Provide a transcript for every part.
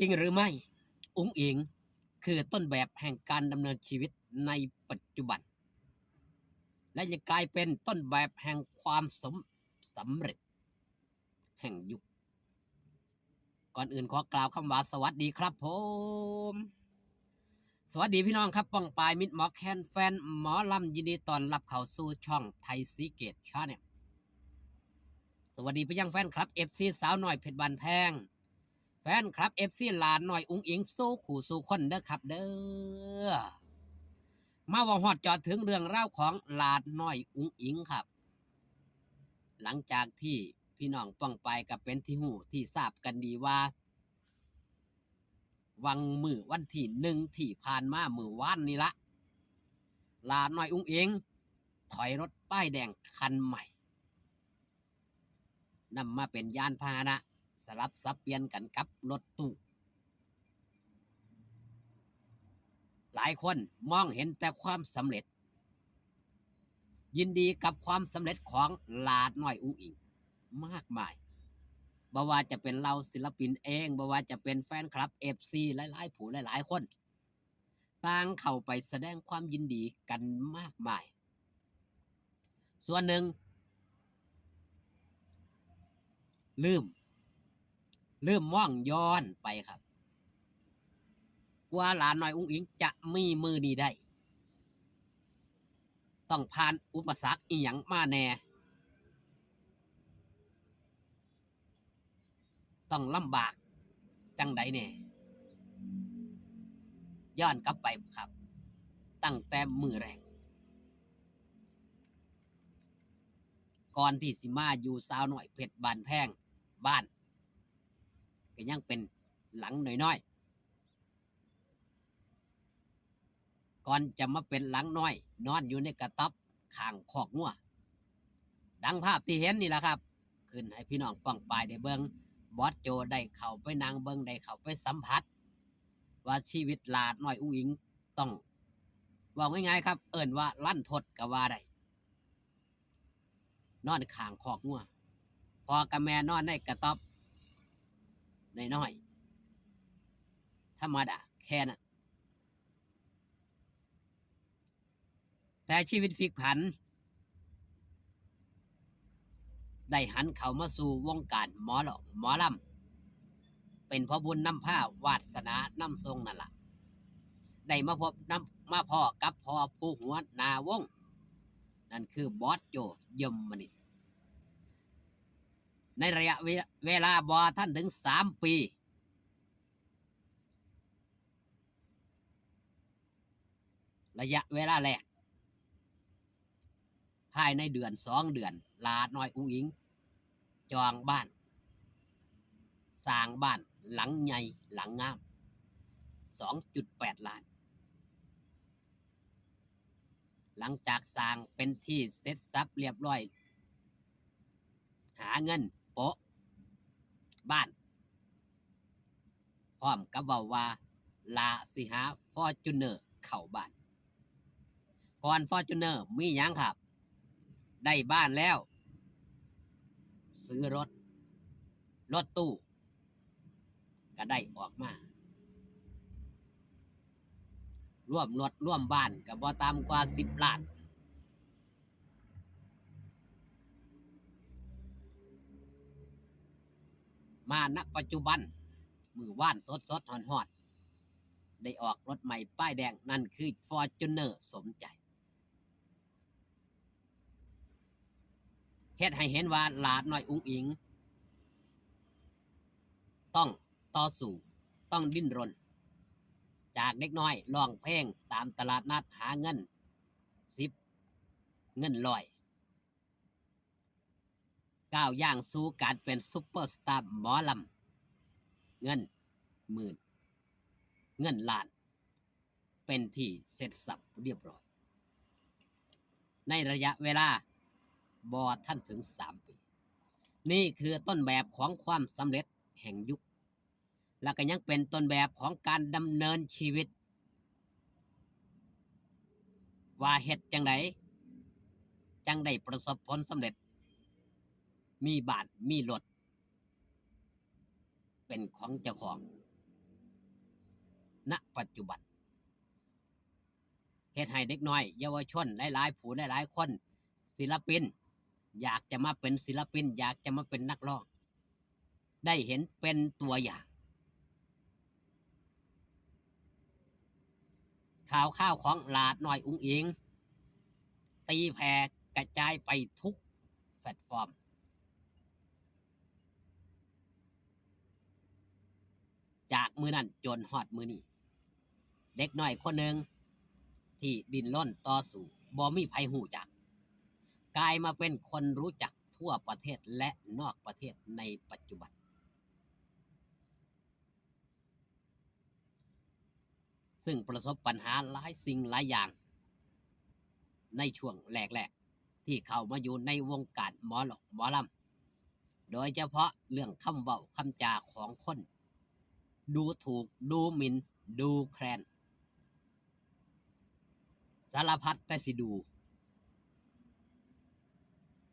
จริงหรือไม่อุ๋งอิงคือต้นแบบแห่งการดำเนินชีวิตในปัจจุบันและยังกลายเป็นต้นแบบแห่งความสำเร็จแห่งยุคก่อนอื่นขอกล่าวคำว่าสวัสดีครับผมสวัสดีพี่น้องครับป้องปายมิตรหมอแคนแฟนหมอลำยินดีต้อนรับเข้าสู่ช่องไทยซีเกตชาแนลสวัสดีไปยังแฟนคลับ FC สาวหน่อยเพชรบานแพงแฟนคลับ FC หลานหน่อยอุ๋งอิงสู้ขู่สู้คนเด้อครับเด้อมาว่าฮอดจอดถึงเรื่องเล่าของหลานน้อยอุ๋งอิงครับหลังจากที่พี่น้องป้องไปกับเป็นที่หูที่ทราบกันดีว่าวันที่1ที่ผ่านมามือวานนี่ละหลานน้อยอุ๋งอิงถอยรถป้ายแดงคันใหม่นำมาเป็นยานพาหนะสลับสับเปลี่ยนกันกับรถตู้หลายคนมองเห็นแต่ความสำเร็จยินดีกับความสำเร็จของหลานน้อยอุ๋งอิงมากมายบ่ว่าจะเป็นเราศิลปินเองบ่ว่าจะเป็นแฟนคลับ FC หลายๆผู้หลายๆคนต่างเข้าไปแสดงความยินดีกันมากมายส่วนหนึ่งลืมมองย้อนไปครับว่าหลานน้อยอุ๋งอิงจะมีมือนี้ได้ต้องผ่านอุปสรรคอีหยังมาแน่ต้องลำบากจังใดแน่ย้อนกลับไปครับตั้งแต่มือแรกก่อนที่สิมาอยู่สาวหน่อยเพชรบานแพงบ้านก็ยังเป็นหลังน้อยๆก่อนจะมาเป็นหลังน้อยนอนอยู่ในกระต๊อบข้างคอกงัวดังภาพที่เห็นนี่แหละครับขึ้นให้พี่น้องป้องปายได้เบิ่งบอสโจได้เข้าไปนางเบิ่งได้เข้าไปสัมผัสว่าชีวิตหลาดน้อยอุ๋งอิงต้องว่าง่ายๆครับเอิ้นว่าลั่นทดก็ว่าได้นอนข้างคอกงัวพอกับแม่นอนในกระต๊อบน้อยๆธรรมดาแค่นั้นแต่ชีวิตพลิกผันได้หันเข้ามาสู่วงการหมอลำเป็นพ่อบุญนำผ้าวาสนานำทรงนั่นล่ะได้มาพ่อกับพ่อผู้หัวนาวงนั่นคือบอสโจยมมณิตในระยะเวลาบ่ท่านถึง3 ปีระยะเวลาแรกภายในเดือน2 เดือนหลาน้อยอุ๋งอิงจองบ้านสร้างบ้านหลังใหญ่หลังงาม 2.8 ล้านหลังจากสร้างเป็นที่เสร็จสับเรียบร้อยหาเงินโปะบ้านพร้อมกับว่าลาสิหาฟอร์จูเนอร์เข้าบ้านก่อนฟอร์จูเนอร์มีหยังครับได้บ้านแล้วซื้อรถตู้ก็ได้ออกมาร่วมรถร่วมบ้านก็บ่ต่ำกว่า10 ล้านมาณปัจจุบันมือว่านสดฮอดได้ออกรถใหม่ป้ายแดงนั่นคือ Fortuner สมใจเฮ็ดให้เห็นว่าหลาดน้อยอุ๋งอิงต้องต่อสู้ต้องดิ้นรนจากเด็กน้อยร้องเพลงตามตลาดนัดหาเงิน10เงิน100ก้าวย่างสู่การเป็นซุปเปอร์สตาร์หมอลำเงินหมื่นเงินล้านเป็นที่เสร็จสับเรียบร้อยในระยะเวลาบ่ท่านถึง3 ปีนี่คือต้นแบบของความสำเร็จแห่งยุคและก็ยังเป็นต้นแบบของการดำเนินชีวิตว่าเฮ็ดจังไดจังได้ประสบผลสำเร็จมีบ้านมีรถเป็นของเจ้าของ ณปัจจุบันเฮ็ดให้เด็กน้อยเยาวชนหลายๆผู้หลายๆคนศิลปินอยากจะมาเป็นศิลปินอยากจะมาเป็นนักร้องได้เห็นเป็นตัวอย่างข่าวของหลาดน้อยอุ๋งอิงตีแผ่กระจายไปทุกแพลตฟอร์มจากมือนั้นจนฮอดมือนี้เด็กน้อยคนหนึ่งที่ดิ้นรนต่อสู้บ่มีไผฮู้จักกลายมาเป็นคนรู้จักทั่วประเทศและนอกประเทศในปัจจุบันซึ่งประสบปัญหาหลายสิ่งหลายอย่างในช่วงแรกๆที่เข้ามาอยู่ในวงการหมอลำโดยเฉพาะเรื่องคำเว้าคำจาของคนดูถูกดูหมิ่นดูแคลนสารพัดแต่สิดู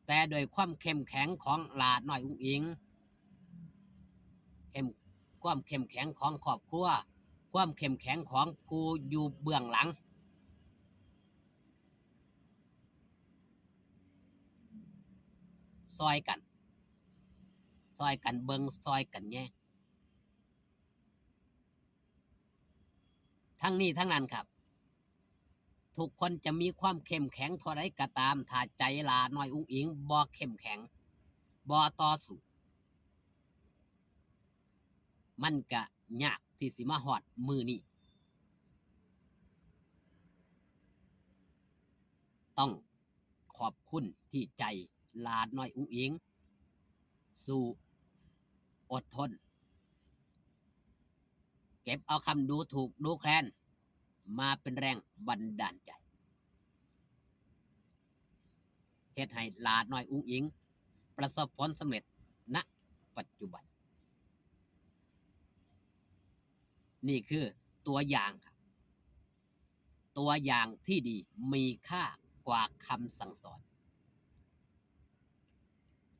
แต่โดยความเข้มแข็งของหลาน้อยอุ๋งอิงความเข้มแข็งของครอบครัวความเข้มแข็งของผู้อยู่เบื้องหลังซอยกันเบิงซอยกันแย่งทั้งนี้ทั้งนั้นครับทุกคนจะมีความเข้มแข็งเท่าไรก็ตามถ้าใจหลาน้อยอุ๋งอิงบ่เข้มแข็งบ่ต่อสู้มันก็ยากที่สิมาฮอดมือนี้ต้องขอบคุณที่ใจหลาน้อยอุ๋งอิงสู้อดทนเก็บเอาคำดูถูกดูแคลนมาเป็นแรงบันดาลใจเฮ็ดให้หลาน้อยอุ๋งอิงประสบผลสำเร็จณปัจจุบันนี่คือตัวอย่างครับตัวอย่างที่ดีมีค่ากว่าคำสั่งสอน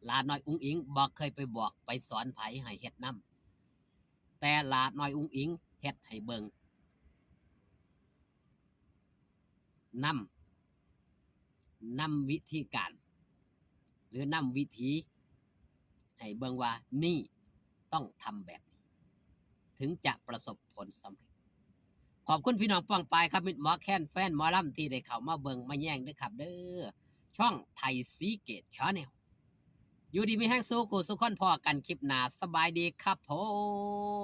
หลาน้อยอุ๋งอิงบ่เคยไปบอกไปสอนไผให้เฮ็ดนำแต่หลาน้อยอุ๋งอิงเฮ็ดให้เบิงนำวิธีการหรือนำวิธีให้เบิงว่านี่ต้องทำแบบนี้ถึงจะประสบผลสำเร็จขอบคุณพี่น้องป้องปายครับมิตรหมอแค้นแฟนหมอลำที่ได้เข้ามาเบิงมาแย่งด้วยครับเด้อช่องไทยซีเกตชาแนลอยู่ดีมีแห้งสู้ขู่สุขคนพอกันคลิปหน้าสบายดีครับผม